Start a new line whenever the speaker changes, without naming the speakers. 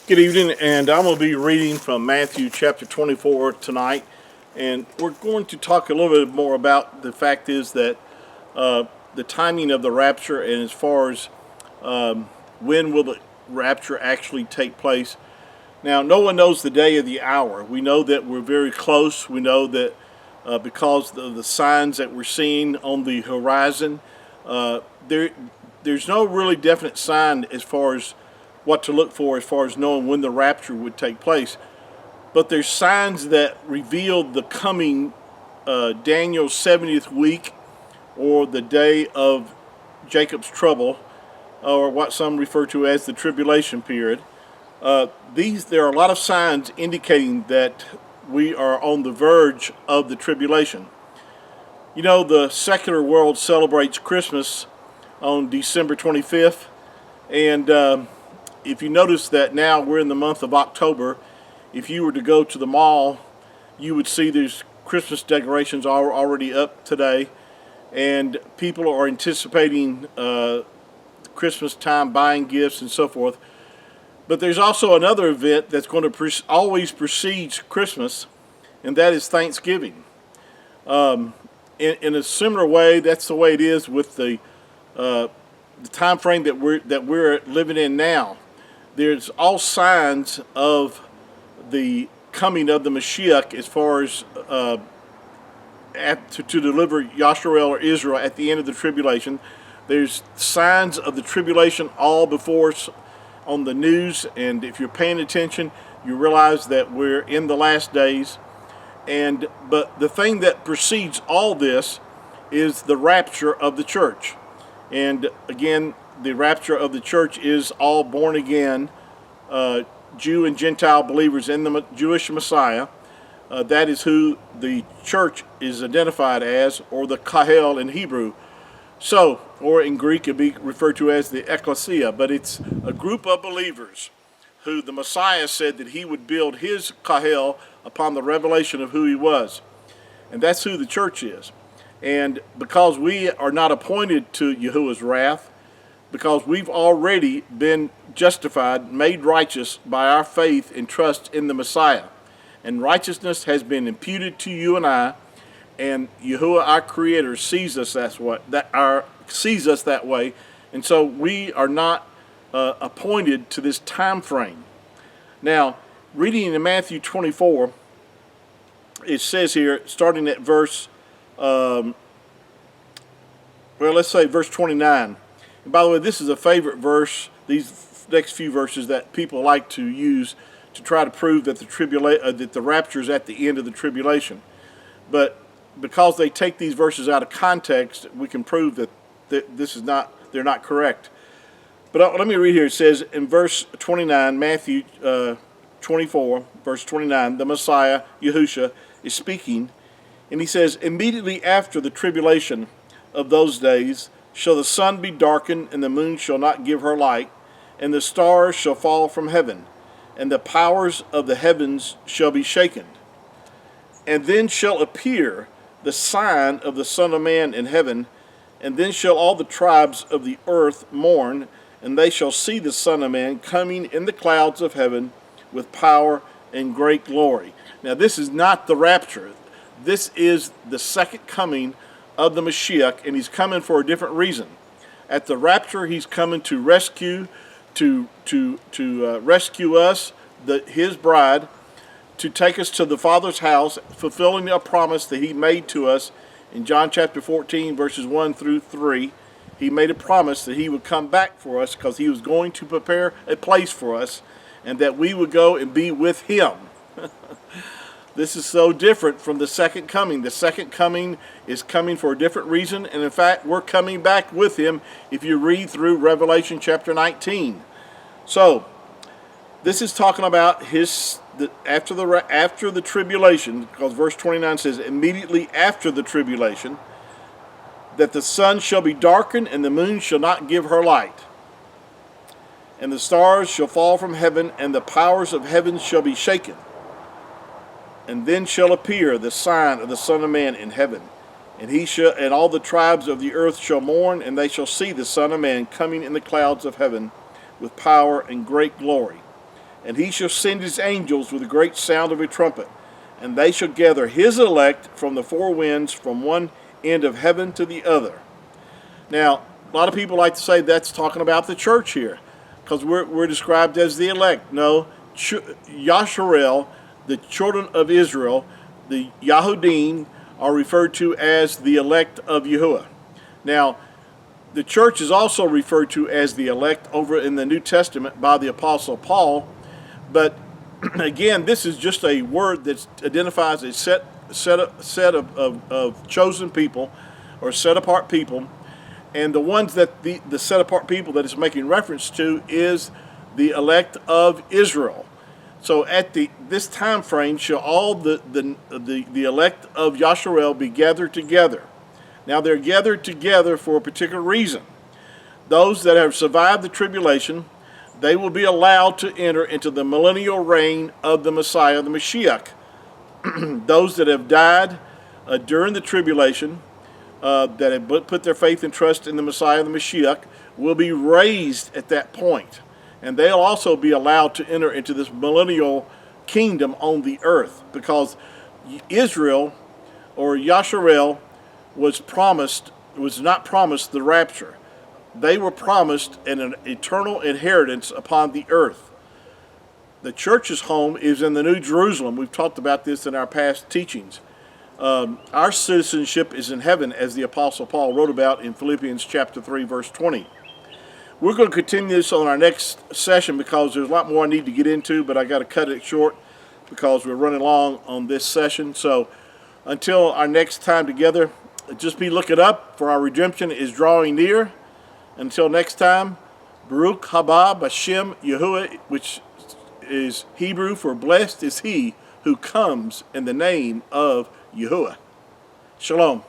Good evening, and I'm going to be reading from Matthew chapter 24 tonight, and we're going to talk a little bit more about the fact is that the timing of the rapture, and as far as when will the rapture actually take place. Now, no one knows the day or the hour. We know that we're very close. We know that because of the signs that we're seeing on the horizon, there's no really definite sign as far as what to look for as far as knowing when the rapture would take place. But there's signs that reveal the coming Daniel's 70th week, or the day of Jacob's trouble, or what some refer to as the tribulation period. There are a lot of signs indicating that we are on the verge of the tribulation. You know, the secular world celebrates Christmas on December 25th, and if you notice that now we're in the month of October, if you were to go to the mall, you would see there's Christmas decorations already up today, and people are anticipating Christmas time, buying gifts and so forth. But there's also another event that's going to always precedes Christmas, and that is Thanksgiving. In a similar way, that's the way it is with the time frame that we're living in now. There's all signs of the coming of the Mashiach as far as to deliver Yashrael or Israel at the end of the tribulation. There's signs of the tribulation all before us on the news, and if you're paying attention, you realize that we're in the last days. But the thing that precedes all this is the rapture of the church. And again, the rapture of the church is all born again Jew and Gentile believers in the Jewish Messiah. That is who the church is identified as, or the kahel in Hebrew. So, or in Greek, it would be referred to as the ecclesia, but it's a group of believers who the Messiah said that he would build his kahel upon the revelation of who he was. And that's who the church is. And because we are not appointed to Yahuwah's wrath, because we've already been justified, made righteous by our faith and trust in the Messiah. And righteousness has been imputed to you and I, and Yahuwah, our Creator, sees us that way. And so we are not appointed to this time frame. Now, reading in Matthew 24, it says here, starting at verse, let's say verse 29. And by the way, this is a favorite verse, these next few verses that people like to use to try to prove that the rapture is at the end of the tribulation. But because they take these verses out of context, we can prove that they're not correct. But let me read here. It says in verse 29, Matthew 24, verse 29, the Messiah, Yahusha, is speaking, and he says, immediately after the tribulation of those days shall the sun be darkened, and the moon shall not give her light, and the stars shall fall from heaven, and the powers of the heavens shall be shaken. And then shall appear the sign of the Son of Man in heaven, and then shall all the tribes of the earth mourn, and they shall see the Son of Man coming in the clouds of heaven with power and great glory. Now, this is not the rapture. This is the second coming of the Mashiach, and he's coming for a different reason. At the rapture, he's coming to rescue us, his bride, to take us to the Father's house, fulfilling a promise that he made to us in John chapter 14, verses 1 through 3. He made a promise that he would come back for us because he was going to prepare a place for us, and that we would go and be with him. This is so different from the second coming. The second coming is coming for a different reason, and in fact, we're coming back with him if you read through Revelation chapter 19. So, this is talking about after the tribulation, because verse 29 says, immediately after the tribulation, that the sun shall be darkened, and the moon shall not give her light, and the stars shall fall from heaven, and the powers of heaven shall be shaken. And then shall appear the sign of the Son of Man in heaven, and all the tribes of the earth shall mourn, and they shall see the Son of Man coming in the clouds of heaven with power and great glory. And he shall send his angels with a great sound of a trumpet, and they shall gather his elect from the four winds, from one end of heaven to the other. Now, a lot of people like to say that's talking about the church here, because we're described as the elect. No, Yasharel, the children of Israel, the Yahudim, are referred to as the elect of Yahuwah. Now, the church is also referred to as the elect over in the New Testament by the Apostle Paul, but again, this is just a word that identifies a set of chosen people, or set apart people, and the ones that the set apart people that it's making reference to is the elect of Israel. So at this time frame shall all the elect of Yasharel be gathered together. Now they're gathered together for a particular reason. Those that have survived the tribulation, they will be allowed to enter into the millennial reign of the Messiah, the Mashiach. Those that have died during the tribulation, that have put their faith and trust in the Messiah, the Mashiach, will be raised at that point. And they'll also be allowed to enter into this millennial kingdom on the earth, because Israel, or Yasharel, was not promised the rapture. They were promised an eternal inheritance upon the earth. The church's home is in the New Jerusalem. We've talked about this in our past teachings. Our citizenship is in heaven, as the Apostle Paul wrote about in Philippians chapter 3, verse 20. We're going to continue this on our next session, because there's a lot more I need to get into, but I got to cut it short because we're running long on this session. So until our next time together, just be looking up, for our redemption is drawing near. Until next time, Baruch haba Hashem Yahuwah, which is Hebrew for blessed is he who comes in the name of Yahuwah. Shalom.